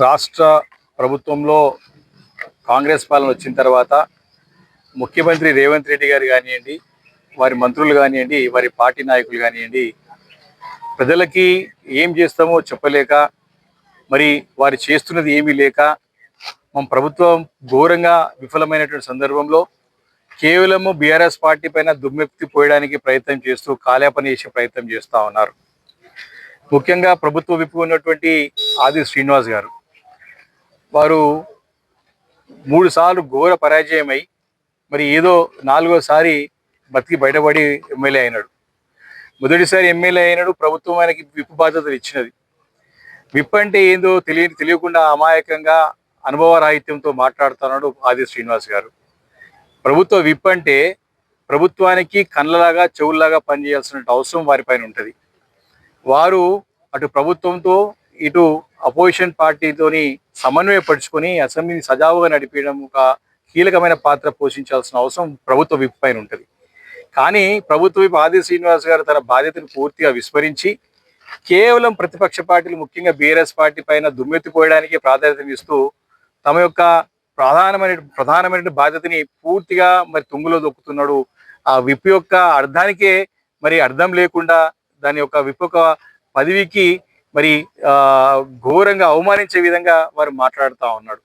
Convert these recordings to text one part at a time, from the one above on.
రాష్ట్ర ప్రభుత్వంలో కాంగ్రెస్ పాలన వచ్చిన తర్వాత ముఖ్యమంత్రి రేవంత్ రెడ్డి గారు కానివ్వండి, వారి మంత్రులు కానివ్వండి, వారి పార్టీ నాయకులు కానివ్వండి, ప్రజలకి ఏం చేస్తామో చెప్పలేక, మరి వారు చేస్తున్నది ఏమీ లేక, మన ప్రభుత్వం ఘోరంగా విఫలమైనటువంటి సందర్భంలో కేవలము బీఆర్ఎస్ పార్టీ పైన దుమ్మెత్తి పోయడానికి ప్రయత్నం చేస్తూ కాలేపన చేసే ప్రయత్నం చేస్తూ ఉన్నారు. ముఖ్యంగా ప్రభుత్వ విప్పు ఉన్నటువంటి ఆది శ్రీనివాస్ గారు, వారు 3 సార్లు ఘోర పరాజయమై మరి ఏదో 4వసారి బతికి బయటపడి ఎమ్మెల్యే అయినాడు. మొదటిసారి ఎమ్మెల్యే అయినాడు, ప్రభుత్వం ఆయనకి విప్పు బాధ్యతలు ఇచ్చినది. విప్ అంటే ఏందో తెలియకుండా అమాయకంగా అనుభవరాహిత్యంతో మాట్లాడుతున్నాడు ఆది శ్రీనివాస్ గారు. ప్రభుత్వ విప్ అంటే ప్రభుత్వానికి కళ్ళలాగా చెవుల్లాగా పనిచేయాల్సిన అవసరం వారిపైన ఉంటుంది. వారు అటు ప్రభుత్వంతో ఇటు అపోజిషన్ పార్టీతోని సమన్వయపరుచుకొని అసెంబ్లీని సజావుగా నడిపించడం ఒక కీలకమైన పాత్ర పోషించాల్సిన అవసరం ప్రభుత్వ విప్ పైన ఉంటుంది. కానీ ప్రభుత్వ విప్ ఆది శ్రీనివాస్ గారు తన బాధ్యతను పూర్తిగా విస్మరించి కేవలం ప్రతిపక్ష పార్టీలు ముఖ్యంగా బీఆర్ఎస్ పార్టీ పైన దుమ్మెత్తిపోయడానికి ప్రాధాన్యతనిస్తూ తమ యొక్క ప్రధానమైన బాధ్యతని పూర్తిగా మరి తుంగులో దొక్కుతున్నాడు. ఆ విప్ యొక్క అర్థానికే మరి అర్థం లేకుండా దాని యొక్క విప్ యొక్క పదవికి మరి ఘోరంగా అవమానించే విధంగా వారు మాట్లాడుతూ ఉన్నాడు.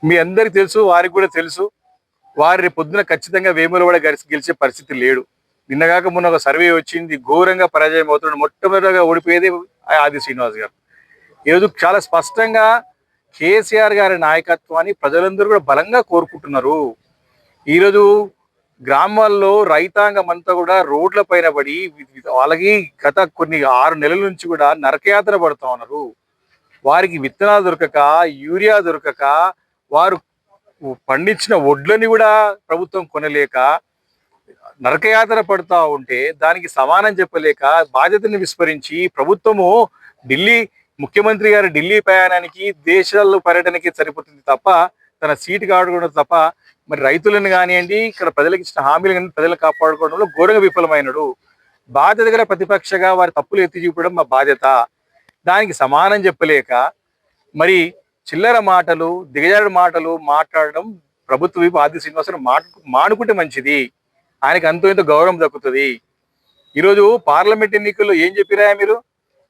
మీ అందరికి తెలుసు, వారికి కూడా తెలుసు, వారి పొద్దున ఖచ్చితంగా వేములవాడ గెలిచే పరిస్థితి లేడు. నిన్నగాక మొన్న ఒక సర్వే వచ్చింది, ఘోరంగా పరాజయం అవుతున్నాడు. మొట్టమొదటిగా ఓడిపోయేది ఆది శ్రీనివాస్ గారు. ఈరోజు చాలా స్పష్టంగా కేసీఆర్ గారి నాయకత్వాన్ని ప్రజలందరూ కూడా బలంగా కోరుకుంటున్నారు. ఈరోజు గ్రామాల్లో రైతాంగం అంతా కూడా రోడ్ల పైన పడి వాళ్ళకి గత కొన్ని 6 నెలల నుంచి కూడా నరకయాత్ర పడుతూ ఉన్నారు. వారికి విత్తనాలు దొరకక, యూరియా దొరకక, వారు పండించిన వడ్లని కూడా ప్రభుత్వం కొనలేక నరకయాత్ర పడుతూ ఉంటే దానికి సమానం చెప్పలేక బాధ్యతను విస్మరించి ప్రభుత్వము ముఖ్యమంత్రి గారు ఢిల్లీ ప్రయాణానికి, దేశాల్లో పర్యటనకి సరిపోతుంది తప్ప తన సీటు కావడం తప్ప మరి రైతులను కానివ్వండి, ఇక్కడ ప్రజలకు ఇచ్చిన హామీలు కానీ ప్రజలు కాపాడుకోవడంలో ఘోరంగా విఫలమైనడు. బాధ్యత గల ప్రతిపక్షగా వారి తప్పులు ఎత్తి చూపడం మా బాధ్యత. దానికి సమానం చెప్పలేక మరి చిల్లర మాటలు, దిగజారుడు మాటలు మాట్లాడడం ప్రభుత్వ వైపు ఆది శ్రీనివాసరావు మానుకుంటే మంచిది. ఆయనకు అంతో ఎంతో గౌరవం దక్కుతుంది. ఈరోజు పార్లమెంట్ ఎన్నికల్లో ఏం చెప్పిరా మీరు?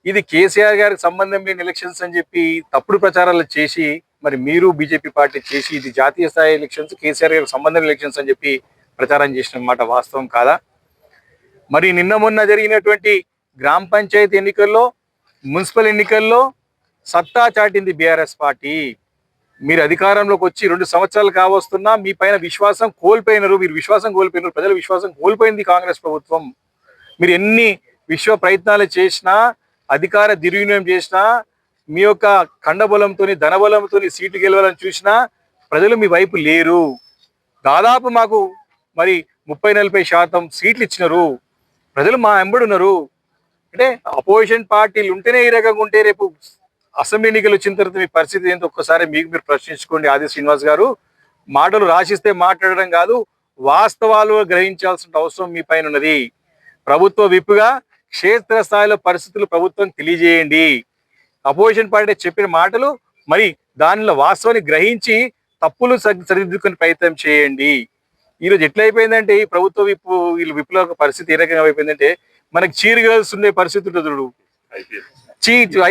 ఇది కేసీఆర్ గారికి సంబంధం లేని ఎలక్షన్స్ అని చెప్పి తప్పుడు ప్రచారాలు చేసి మరి మీరు బీజేపీ పార్టీ చేసి ఇది జాతీయ స్థాయి ఎలక్షన్స్, కేసీఆర్ గారికి సంబంధం ఎలక్షన్స్ అని చెప్పి ప్రచారం చేసిన మాట వాస్తవం కాదా? మరి నిన్న మొన్న జరిగినటువంటి గ్రామ పంచాయతీ ఎన్నికల్లో, మున్సిపల్ ఎన్నికల్లో సత్తా చాటింది బీఆర్ఎస్ పార్టీ. మీరు అధికారంలోకి వచ్చి 2 సంవత్సరాలు కావస్తున్నా మీ పైన విశ్వాసం కోల్పోయినారు. మీరు విశ్వాసం కోల్పోయినారు, ప్రజల విశ్వాసం కోల్పోయింది కాంగ్రెస్ ప్రభుత్వం. మీరు ఎన్ని ప్రయత్నాలు చేసినా, అధికార దుర్వినియోగం చేసినా, మీ యొక్క కండబలంతో ధనబలంతో సీట్లు గెలవాలని చూసినా ప్రజలు మీ వైపు లేరు. దాదాపు మాకు మరి 30-40% సీట్లు ఇచ్చినారు. ప్రజలు మా వెంబడున్నారు. అంటే అపోజిషన్ పార్టీలు ఉంటేనే ఈ రకంగా ఉంటే రేపు అసెంబ్లీ ఎన్నికలు వచ్చిన తర్వాత మీ పరిస్థితి ఏంటో ఒక్కసారి మీరు ప్రశ్నించుకోండి. ఆది శ్రీనివాస్ గారు, మాటలు రాసిస్తే మాట్లాడడం కాదు, వాస్తవాలు గ్రహించాల్సిన అవసరం మీ పైన ఉన్నది. ప్రభుత్వ విప్పుగా క్షేత్రస్థాయిలో పరిస్థితులు ప్రభుత్వం తెలియజేయండి. అపోజిషన్ పార్టీ చెప్పిన మాటలు మరి దానిలో వాస్తవాన్ని గ్రహించి తప్పులు సరిదిద్దుకునే ప్రయత్నం చేయండి. ఈరోజు ఎట్లయిపోయిందంటే ఈ ప్రభుత్వ విప్పుల పరిస్థితి ఏ రకంగా అయిపోయిందంటే, మనకి చీర్ గర్ల్స్ ఉండే పరిస్థితి ఉంటుంది.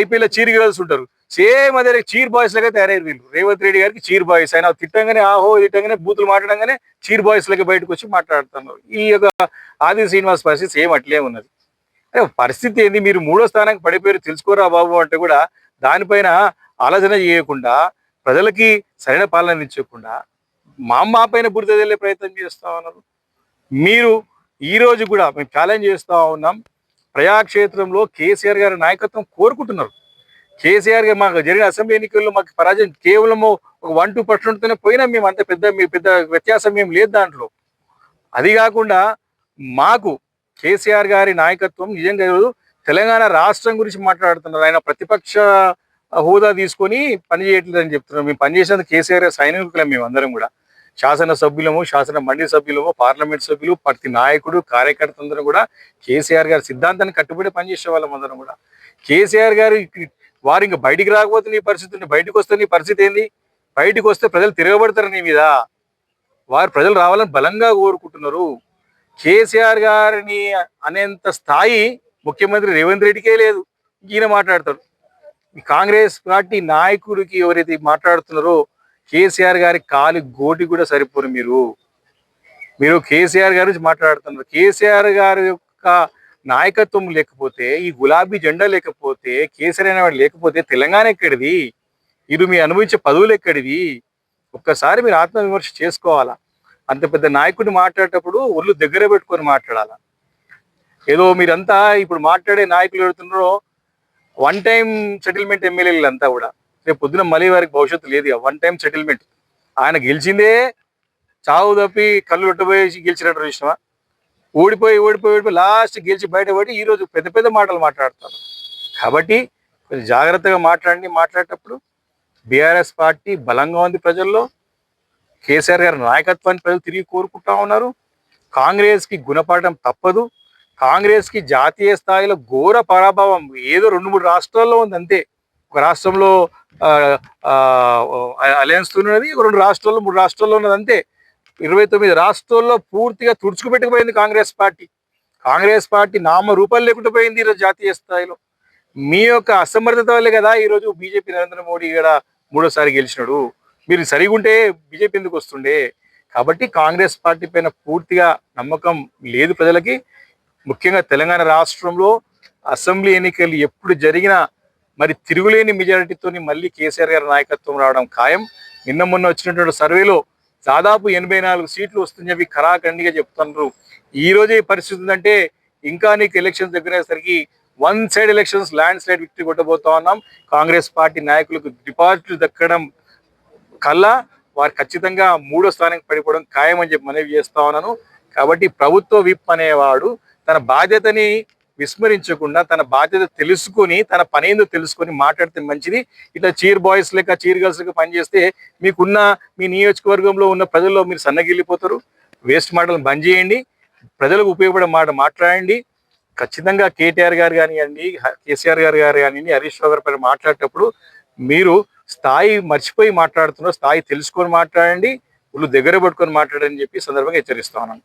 ఐపీఎల్ లో చీర్ గర్ల్స్ ఉంటారు, సేమ్ అదే చీర్ బాయ్స్ లాగా తయారయ్యారు వీళ్ళు. రేవంత్ రెడ్డి గారికి చీర్ బాయ్స్, ఆయన తిట్టంగానే ఆహో తిట్టంగానే బూతులు మాట్లాడంగానే చీర్ బాయ్స్ లాగా బయటకు వచ్చి మాట్లాడుతున్నారు. ఈ యొక్క ఆది శ్రీనివాస్ పరిస్థితి సేమ్ అట్లే ఉన్నది. పరిస్థితి ఏంది? మీరు 3వ స్థానానికి పడిపోయారు, తెలుసుకోరా బాబు అంటే కూడా దానిపైన ఆలోచన చేయకుండా, ప్రజలకి సరైన పాలన ఇచ్చకుండా మా పైన బురద వెళ్ళే ప్రయత్నం చేస్తా ఉన్నారు. మీరు ఈ రోజు కూడా మేము ఛాలెంజ్ చేస్తా ఉన్నాం. ప్రజాక్షేత్రంలో కేసీఆర్ గారి నాయకత్వం కోరుకుంటున్నారు. కేసీఆర్ గారు మాకు జరిగిన అసెంబ్లీ ఎన్నికల్లో మాకు పరాజయం కేవలము ఒక 1-2%తోనే పోయినా మేము అంత పెద్ద వ్యత్యాసం ఏం లేదు దాంట్లో. అది కాకుండా మాకు కేసీఆర్ గారి నాయకత్వం నిజంగా తెలంగాణ రాష్ట్రం గురించి మాట్లాడుతున్నారు. ఆయన ప్రతిపక్ష హోదా తీసుకొని పనిచేయట్లేదని చెప్తున్నారు. మేము పనిచేసేందుకు కేసీఆర్ సైనికులం మేము అందరం కూడా. శాసన సభ్యులము, శాసన మండలి సభ్యులము, పార్లమెంట్ సభ్యులు, ప్రతి నాయకుడు, కార్యకర్త అందరూ కూడా కేసీఆర్ గారి సిద్ధాంతాన్ని కట్టుబడి పనిచేసే వాళ్ళం అందరం కూడా. కేసీఆర్ గారు వారు ఇంకా బయటికి రాకపోతే నీ పరిస్థితి ఉంది, బయటకు వస్తే నీ పరిస్థితి ఏంది? బయటకు వస్తే ప్రజలు తిరగబడతారు నీ మీద. వారు ప్రజలు రావాలని బలంగా కోరుకుంటున్నారు. కేసీఆర్ గారిని అనేంత స్థాయి ముఖ్యమంత్రి రేవంత్ రెడ్డికే లేదు. ఈయన మాట్లాడతాడు. ఈ కాంగ్రెస్ పార్టీ నాయకుడికి ఎవరైతే మాట్లాడుతున్నారో కేసీఆర్ గారి కాలి గోటి కూడా సరిపోరు. మీరు కేసీఆర్ గారి నుంచి మాట్లాడుతున్నారు. కేసీఆర్ గారి యొక్క నాయకత్వం లేకపోతే, ఈ గులాబీ జెండా లేకపోతే, కేసీఆర్ అనేవాడు లేకపోతే తెలంగాణ ఎక్కడిది? మీ అనుభవించే పదవులు ఎక్కడివి? ఒక్కసారి మీరు ఆత్మవిమర్శ చేసుకోవాలా. అంత పెద్ద నాయకుడిని మాట్లాడేటప్పుడు ఒళ్ళు దగ్గర పెట్టుకొని మాట్లాడాలా. ఏదో మీరంతా ఇప్పుడు మాట్లాడే నాయకులు ఎవరుతున్నారో వన్ టైం సెటిల్మెంట్ ఎమ్మెల్యేలు అంతా కూడా రేపు పొద్దున మళ్ళీ వారికి భవిష్యత్తు లేదు. One time settlement. ఆయన గెలిచిందే చావు తప్పి కళ్ళు కొట్టబోయేసి గెలిచినట్టు చూసినావా? ఓడిపోయి లాస్ట్ గెలిచి బయటపడి ఈరోజు పెద్ద పెద్ద మాటలు మాట్లాడతారు. కాబట్టి కొంచెం జాగ్రత్తగా మాట్లాడేటప్పుడు బీఆర్ఎస్ పార్టీ బలంగా ఉంది ప్రజల్లో. కేసీఆర్ గారి నాయకత్వాన్ని ప్రజలు తిరిగి కోరుకుంటా ఉన్నారు. కాంగ్రెస్కి గుణపాఠం తప్పదు. కాంగ్రెస్కి జాతీయ స్థాయిలో ఘోర పరాభవం ఏదో 2-3 రాష్ట్రాల్లో ఉంది అంతే. ఒక రాష్ట్రంలో అలయన్స్ ఉన్నది, 2 రాష్ట్రాల్లో 3 రాష్ట్రాల్లో ఉన్నది అంతే. 29 రాష్ట్రాల్లో పూర్తిగా తుడుచుకుపెట్టుకుపోయింది కాంగ్రెస్ పార్టీ. కాంగ్రెస్ పార్టీ నామ రూపాలు లేకుండా పోయింది ఈరోజు జాతీయ స్థాయిలో. మీ యొక్క అసమర్థత వల్లే కదా ఈరోజు బీజేపీ నరేంద్ర మోడీ కూడా 3వ సారి గెలిచినాడు. మీరు సరిగుంటే బీజేపీ ఎందుకు వస్తుండే? కాబట్టి కాంగ్రెస్ పార్టీ పైన పూర్తిగా నమ్మకం లేదు ప్రజలకి. ముఖ్యంగా తెలంగాణ రాష్ట్రంలో అసెంబ్లీ ఎన్నికలు ఎప్పుడు జరిగినా మరి తిరుగులేని మెజారిటీతో మళ్ళీ కేసీఆర్ గారి నాయకత్వం రావడం ఖాయం. మొన్న వచ్చినటువంటి సర్వేలో దాదాపు 84 సీట్లు వస్తుందని చెప్పి ఖరాఖండిగా చెప్తున్నారు. ఈ రోజే పరిస్థితి ఉందంటే ఇంకా నీకు ఎలక్షన్స్ దగ్గరయ్యేసరికి 1 side elections landslide victory కొట్టబోతా ఉన్నాం. కాంగ్రెస్ పార్టీ నాయకులకు డిపాజిట్లు దక్కడం కల్లా వారు ఖచ్చితంగా 3వ స్థానానికి పడిపోవడం ఖాయం అని చెప్పి మనవి చేస్తా ఉన్నాను. కాబట్టి ప్రభుత్వ విప్ అనేవాడు తన బాధ్యతని విస్మరించకుండా తన బాధ్యత తెలుసుకొని తన పని ఏందో తెలుసుకొని మాట్లాడితే మంచిది. ఇట్లా చీర్ బాయ్స్ లెక్క చీర్ గర్ల్స్ లెక్క పనిచేస్తే మీ నియోజకవర్గంలో ఉన్న ప్రజల్లో మీరు సన్నగిల్లిపోతారు. వేస్ట్ మాటలు బంద్ చేయండి. ప్రజలకు ఉపయోగపడే మాట మాట్లాడండి. ఖచ్చితంగా కేటీఆర్ గారు కానివ్వండి, కేసీఆర్ గారు కానివ్వండి, హరీష్ రావు గారి పైన మాట్లాడేటప్పుడు మీరు స్థాయి మర్చిపోయి మాట్లాడుతున్నారు. స్థాయి తెలుసుకొని మాట్లాడండి. వాళ్ళు దగ్గర పట్టుకొని మాట్లాడని చెప్పి సందర్భంగా హెచ్చరిస్తా ఉన్నాను.